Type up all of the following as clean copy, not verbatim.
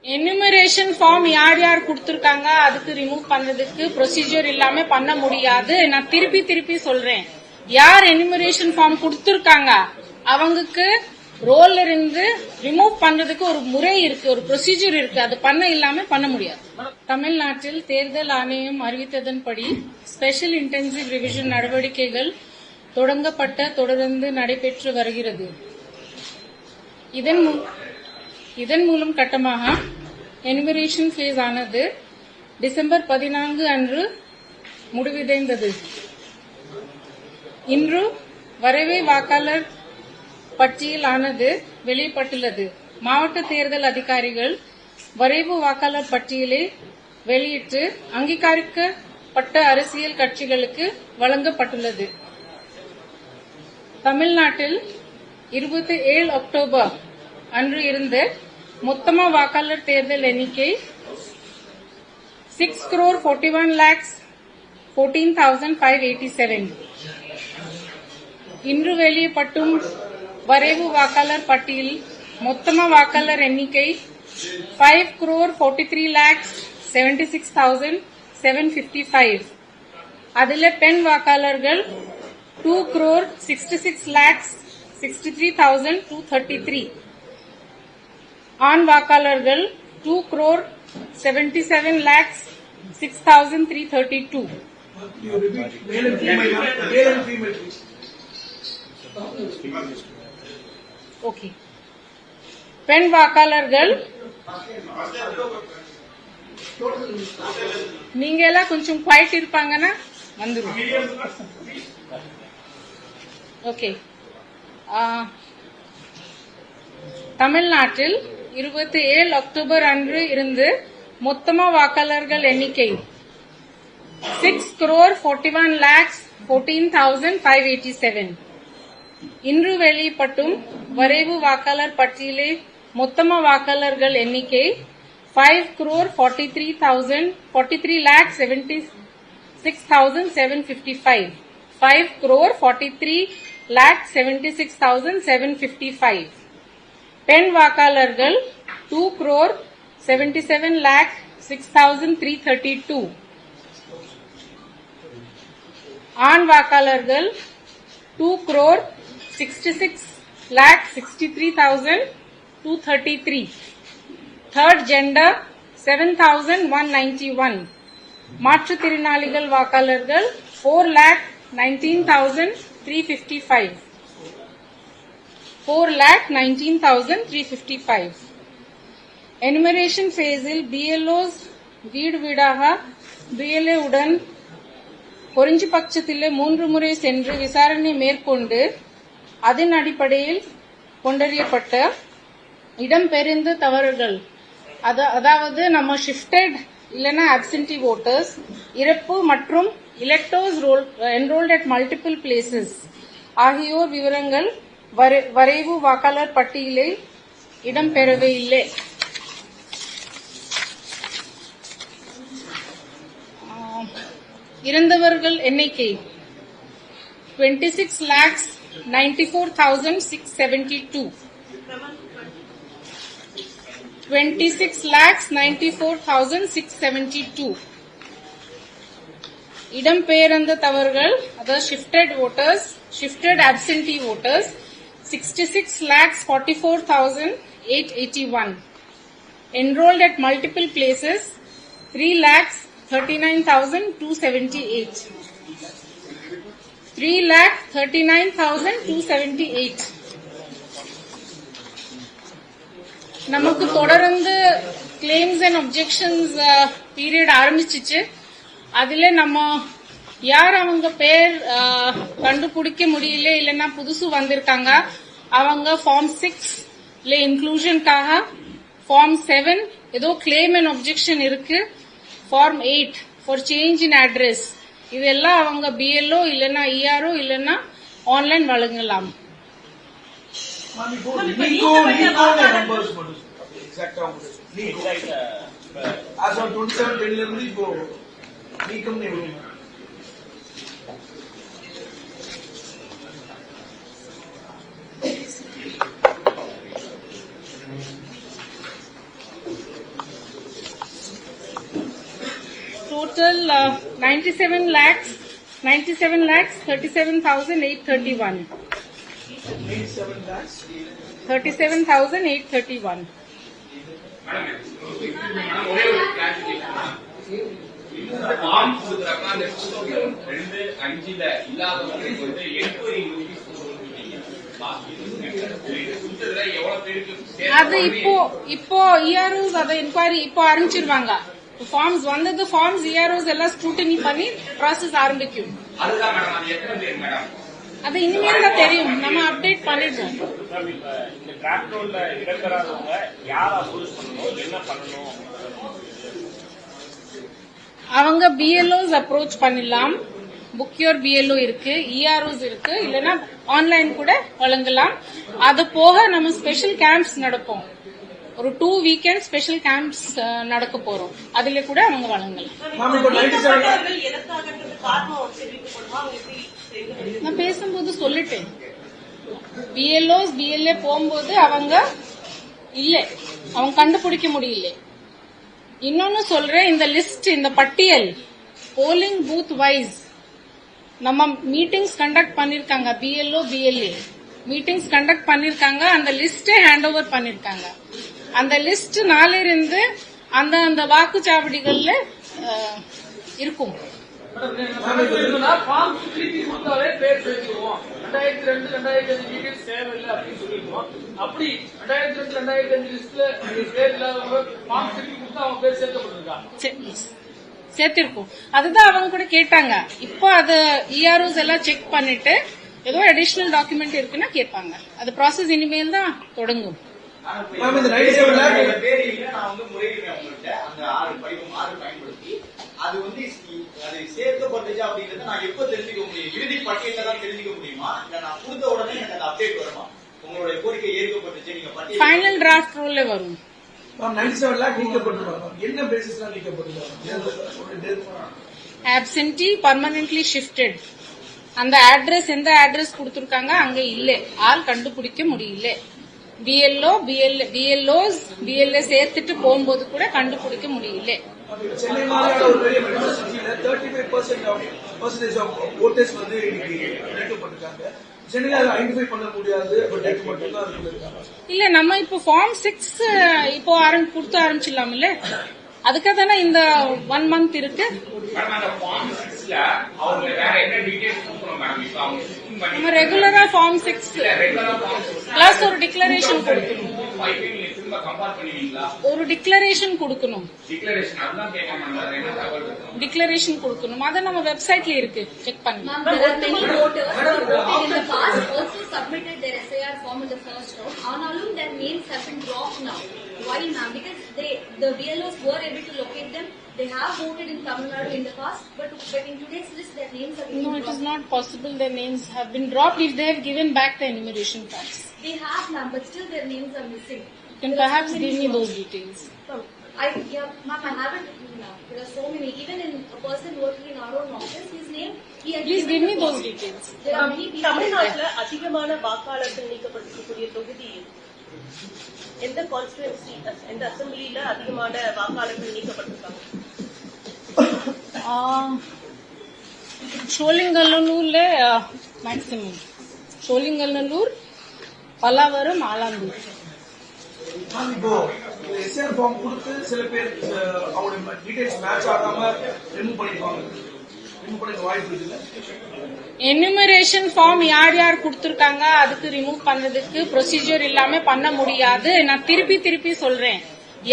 Enumeration form யார் யார் கொடுத்திருக்காங்க அதுக்கு ரிமூவ் பண்றதுக்கு ப்ரொசீஜர் இல்லாம பண்ண முடியாது. நான் திருப்பி சொல்றேன், யார் எனுமரேஷன் ஃபார்ம் கொடுத்திருக்காங்க அவங்களுக்கு ரோல்ல இருந்து ரிமூவ் பண்றதுக்கு ஒரு முறை இருக்கு, ஒரு ப்ரொசீஜர் இருக்கு. அது இல்லாம பண்ண முடியாது. தமிழ்நாட்டில் தேர்தல் ஆணையம் அறிவித்ததன்படி ஸ்பெஷல் இன்டென்சிவ் ரிவிஷன் நடவடிக்கைகள் தொடர்ந்து நடைபெற்று வருகிறது. இதன் மூலம் கட்டமாக எனுமரேஷன் ஃபேஸ் ஆனது டிசம்பர் 14 அன்று முடிவடைந்தது. இன்று வரைவு வாக்காளர் பட்டியல் ஆனது வெளியிடப்பட்டுள்ளது. மாவட்ட தேர்தல் அதிகாரிகள் வரைவு வாக்காளர் பட்டியலை வெளியிட்டு அங்கீகரிக்கப்பட்ட அரசியல் கட்சிகளுக்கு வழங்கப்பட்டுள்ளது. தமிழ்நாட்டில் 27 அக்டோபர் அன்று இருந்து மொத்தமா வாக்காளர் தேர்தல் எண்ணிக்கை 6,41,14,587. இன்று வெளியிடப்படும் வரைவு வாக்காளர் பட்டியல் மொத்தமா வாக்காளர் எண்ணிக்கை 5,43,76,755. அதில் பெண் வாக்காளர்கள் 2,66,63,233. ஆண் வாக்காளர்கள் 2,77,06,332. ஓகே. பெண் வாக்காளர்கள் நீங்க எல்லாம் கொஞ்சம் குவைட் இருப்பாங்கன்னா வந்துடும். ஓகே. தமிழ்நாட்டில் 27 அக்டோபர் அன்று இருந்து மொத்தமா வாக்காளர்கள் எண்ணிக்கை 6,41,14,587. இன்று வெளியிடப்படும் வரைவு வாக்காளர் பட்டியலை மொத்தமா வாக்காளர்கள் எண்ணிக்கை 5,43,76,755. 5,43,76,755. பெண் வாக்காளர்கள் 2,77,06,332. ஆண் வாக்காளர்கள் 2,66,63,233. Third gender 7,191. மாற்றுத்திறனாளிகள் வாக்காளர்கள் 4,19,355. 4,19,355. எனுமரேஷன் ஃபேஸில் பிஎல்ஓஸ் வீடு வீடாக பிஎல்ஏ உடன் குறிஞ்சி பட்சத்தில் 3 முறை சென்று விசாரணை மேற்கொண்டு அதன் அடிப்படையில் கொண்டறியப்பட்ட இடம்பெயர்ந்த தவறுகள், அதாவது நம்ம ஷிஃப்டட் இல்லைன்னா அப்சென்டி ஓட்டர்ஸ், இறப்பு மற்றும் electors enrolled at multiple places ஆகியோர் விவரங்கள் வரைவு வாக்காளர் பட்டியலில் இடம்பெறவே இல்லை. இறந்தவர்கள் எண்ணிக்கை 26,94,672. 26,94,672. இடம்பெயர்ந்த தவறுகள், அதாவது shifted voters, shifted absentee voters 66,44,881. Enrolled at multiple places 3,39,278. 3,39,278. நமக்கு தொடர்ந்து கிளைம்ஸ் அண்ட் அப்ஜெக்ஷன்ஸ் பீரியட் ஆரம்பிச்சிச்சு. அதுல நம்ம யார் அவங்க பேர் கண்டுபிடிக்க முடியல இல்லைன்னா புதுசு வந்திருக்காங்க அவங்க ஃபார்ம் 6 இன்க்ளூஷனுக்காக, ஃபார்ம் 7 ஏதோ கிளைம் அண்ட் அப்ஜெக்ஷன் இருக்கு, form 8 for change in address, இதெல்லாம் அவங்க பிஎல்ஓ இல்லைன்னா இஆர்ஓ இல்லைன்னா ஆன்லைன் வழங்கலாம். total 97 lakhs 37,831. 37,831. அது இப்போ EROs அத என்கொயரி இப்போ ஆரம்பிச்சிருவாங்க. ஃபார்ம்ஸ் வந்தது, ஃபார்ம்ஸ் EROs எல்லாம் ஸ்க்ரூட்டினி பண்ணி ப்ராசஸ் ஆரம்பிக்கும். அது இனிமேல் தான் தெரியும், நம்ம அப்டேட் பண்ணிடுவோம். அவங்க BLOs அப்ரோச் பண்ணலாம். புக்யூர் BLO இருக்கு, EROs இருக்கு, இல்லனா ஆன்லைன் கூட வழங்கலாம். அது போக நம்ம ஸ்பெஷல் கேம்ப்ஸ் நடப்போம். ஒரு 2 வீக்கெண்ட் ஸ்பெஷல் கேம்ப்ஸ் நடக்க போறோம். அதுல கூட அவங்க வழங்கலாம். நான் பேசும்போது சொல்லிட்டேன், BLOs BLA போகும்போது அவங்க கண்டுபிடிக்க முடியல. இன்னொன்னு சொல்றேன், இந்த லிஸ்ட், இந்த பட்டியல் போலிங் பூத் வைஸ் நம்ம மீட்டிங்ஸ் கண்டக்ட் பண்ணிருக்காங்க. BLO BLA மீட்டிங்ஸ் கண்டக்ட் பண்ணிருக்காங்க. அந்த லிஸ்டே ஹேண்ட் ஓவர் பண்ணிருக்காங்க. அந்த லிஸ்ட் நாளிலிருந்து அந்த வாக்குச்சாவடிகள்ல இருக்கும். சேர்த்திருக்கும். அதுதான் அவங்க கூட கேட்டாங்க. இப்போ அது EROs எல்லாம் செக் பண்ணிட்டு ஏதோ அடிஷனல் டாக்குமெண்ட் இருக்குன்னா கேட்பாங்க. அது ப்ராசஸ் இனிமேல் தான் தொடங்கும். அது வந்து அது சேர்க்கப்பட்டுச்சு அப்படிங்கறத நான் எப்ப தெரிஞ்சுக்க முடியும்? இறுதி பட்டியல தான் தெரிஞ்சுக்க முடியுமா? இல்ல நான் கொடுத்த உடனே எனக்கு அந்த அப்டேட் வருமா? உங்களுடைய கோரிக்கை ஏற்கப்பட்டுச்சு, நீங்க பட்டியல் ஃபைனல் டிராஃப்ட் ரூல்ல வரும். 97 லாக் நீக்கப்பட்டுருவாங்க. என்ன பேசிஸ்ல நீக்கப்பட்டுருவாங்க? ஆப்சென்டி பர்மனன்ட்லி ஷிஃப்டட். அந்த அட்ரஸ் எந்த அட்ரஸ் கொடுத்திருக்காங்க அங்க இல்ல, ஆள் கண்டுபிடிக்க முடியல. BLOs BLA சேர்த்துட்டு போகும்போது கூட கண்டுபிடிக்க முடியல. சென்னை மாநகர ஒரு பெரிய மெட்ரோ சிட்டியில 35% ஆஃப் ஓட்டர்ஸ் வந்து இணைக்கப்பட்டிருக்காங்க. சென்னையில அதை ஐடென்டிஃபை பண்ண முடியாது, டேட் மட்டும் தான் இருக்காங்க. இல்ல, நம்ம இப்போ ஃபார்ம் 6 இப்போ கொடுத்து ஆரம்பிச்சிடலாம்ல. அதுக்காக தானே இந்த 1 month இருக்கு. நம்ம ரெகுலரா ஃபார்ம் 6 பிளஸ் ஒரு டிக்ளரேஷன் கொடுக்கணும். ஒரு டிக்ளரேஷன் கொடுக்கணும். டிக்ளரேஷன் கொடுக்கணும். அது நம்ம வெப்சைட்ல இருக்கு, செக் பண்ணி. ஆனாலும் their names have been dropped now. Why, ma'am? Because the BLOs were able to locate them. They have voted in Tamil Nadu in the past, but in today's list, their names have been dropped. No, it is not possible their names have been dropped if they have given back the enumeration forms. They have, ma'am, but still their names are missing. You can perhaps give me those details. Ma'am, I haven't written now. There are so many. Even in a person working in our own office, his name. Please give me those details. There are many people. தமிழ்நாட்டில் அதிகமான வாக்காளர்கள் நீக்கப்பட்டிருக்கக்கூடிய தொகுதி எந்த constituency, எந்த அசம்பிளியில அதிகமான வாக்காளர்கள் நீக்கப்பட்டிருக்காங்க? சோழிங்கநல்லூர்ல maximum. Sholinganallur, Pallavaram, ஆலாந்தூர். இப்போ SR form கொடுத்து சில பேர் அவங்களுடைய டீடைல்ஸ் மேட்ச் ஆகாம ரிமூவ் பண்ணிடுவாங்க. ரிமூவ் பண்ண வாய்ப்பு இருக்குல்ல? எனுமரேஷன் ஃபார்ம் யார் கொடுத்திருக்காங்க அதுக்கு ரிமூவ் பண்றதுக்கு ப்ரொசீஜர் இல்லாம பண்ண முடியாது. நான் திருப்பி சொல்றேன்,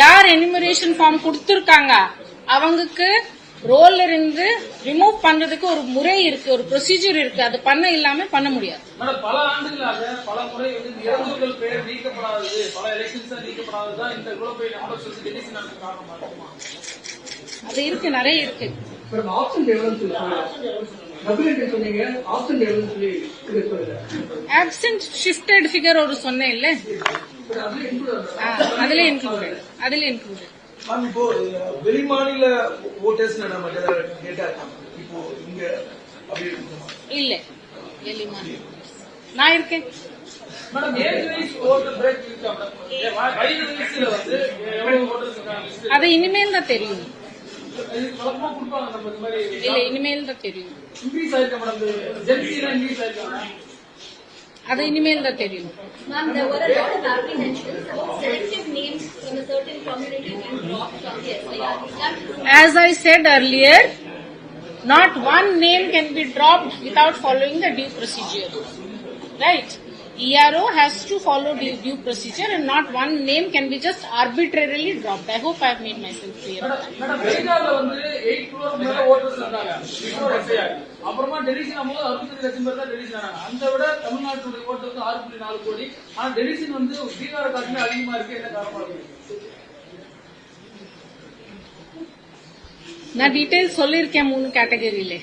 யார் எனுமரேஷன் ஃபார்ம் கொடுத்திருக்காங்க அவங்களுக்கு ரோல்ல இருந்து ரிமூவ் பண்றதுக்கு ஒரு முறை இருக்கு, ஒரு ப்ரொசீஜர் இருக்கு. அது இல்லாம பண்ண முடியாது. பல ஆண்டுகளாக பல முறை இறந்தவர்கள் பெயர் நீக்கப்படாதது, பல எலெக்ஷன்ஸ் நீக்கப்படாததுதான் இந்த இவ்வளவு பெரிய நம்பர் சொல்லி டெலிஷன் காரணமா இருக்குமா? அது இருக்கு, நிறைய இருக்கு. ஆப்சென்ட் ஷிஃப்டட் ஃபிகர் ஒரு சொன்னேன் இல்ல, அதுல இன்க்ளூடட். இப்போ வெளிமாநில ஓட்டர்ஸ் நம்ம டேட்டா இருக்காங்க. இப்போ இங்க அப்படி இல்ல, வெளிமாநில நான் இருக்கேன். Madam, age wise voter break இருக்கா மேடம்? வயது வைஸ்ல வந்து எவ்வளவு ஓட்டர்ஸ் இருக்காங்க? அது இனிமேல் தான் தெரியும். வழக்கமா கொடுப்பாங்க நம்ம இந்த மாதிரி இல்ல இனிமேல் தான் தெரியும். இன்க்ரீஸ் ஆயிருக்க மேடம் ஜென்சிலாம் இன்க்ரீஸ் ஆயிருக்காங்க. அது இனிமேல் தான் தெரியும். Ma'am, there were a lot of apprehensions about selective names from a certain community being dropped from the SIR. Is that true? As I said earlier, not one name can be dropped without following the due procedure. Right? ERO has to follow the due procedure and not one name can be just arbitrarily dropped. I hope I have made myself clear. Madam பெங்கால்ல வந்து 8 crore மேல voters இருந்தாங்க before SIR. அப்புறமா deletion ஆகும்போது 65 லட்சம் பேர் தான் deletion ஆனாங்க. அந்த விட தமிழ்நாட்டுடைய ஓட்டர்ஸ் 6.4 கோடி. ஆனா டெலிஷன் வந்து பீகார் காட்டிலும் அதிகமா இருக்கு. என்ன காரணமா இருக்கு? நான் டீடைல்ஸ் சொல்லிருக்கேன் 3 கேட்டகரியில.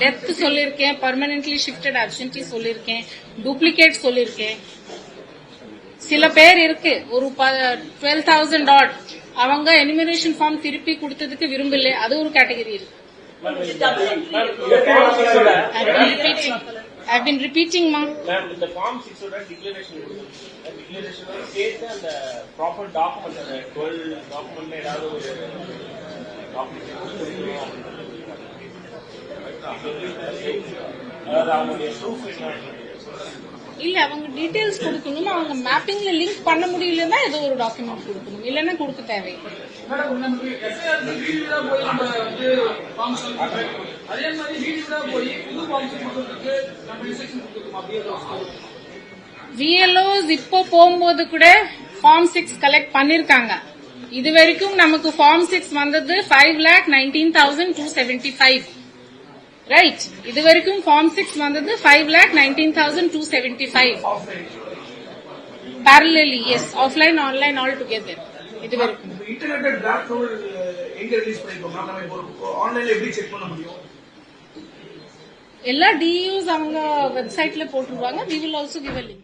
டெத் சொல்லிருக்கேன், பர்மனன்ட்லி ஷிஃப்டட் அப்சென்டி சொல்லிருக்கேன், டூப்ளிகேட் சொல்லிருக்கேன். சில பேர் இருக்கு ஒரு 12,000 ஆட் அவங்க எனிமினேஷன் ஃபார்ம் திருப்பி கொடுத்ததுக்கு விரும்பல, அது ஒரு கேட்டகரி இருக்கு. I've been repeating, ma. Ma'am, the Form 6 oda declaration சேர்த்து அந்த ப்ராப்பர் டாக்குமெண்ட் அந்த 12 டாக்குமெண்ட்ல ஏதாவது ஒரு அதாவது அவங்களுடைய ப்ரூஃப் இல்ல அவங்க டீடைல்ஸ் கொடுக்கணும், அவங்க மேப்பிங்ல லிங்க் பண்ண முடியலன்னா ஏதோ ஒரு டாக்குமெண்ட் கொடுக்கணும், இல்லன்னா கொடுக்க தேவையில்லை. மேடம் நமக்கு எஸ்ஐஆர் வீடியோடா போய் நம்ம வந்து ஃபார்ம்ஸ் அதே மாதிரி வீடியோடா போய் புது ஃபார்ம்ஸ் கொடுக்கிறதுக்கு நம்ம இன்ஸ்ட்ரக்ஷன் கொடுக்கணும். அப்படியே VLOs இப்போ போகும்போது கூட ஃபார்ம் 6 கலெக்ட் பண்ணிருக்காங்க. இது வரைக்கும் நமக்கு ஃபார்ம் 6 வந்தது 5,19,275. ரைட், இது வரைக்கும் ஃபார்ம் 6 வந்தது 5,19,275. Parallelly, yes, offline, online, all together. இது வரைக்கும் இன்டர்நெட் டிராஃப்ட் ரூல் எங்க ரிலீஸ் பண்ணிருக்கோம்? நம்ம இப்போ ஆன்லைன்ல எப்படி செக் பண்ண முடியும்? எல்லா DUs அவங்க வெப்சைட்ல போட்டுருவாங்க. We will also give a link.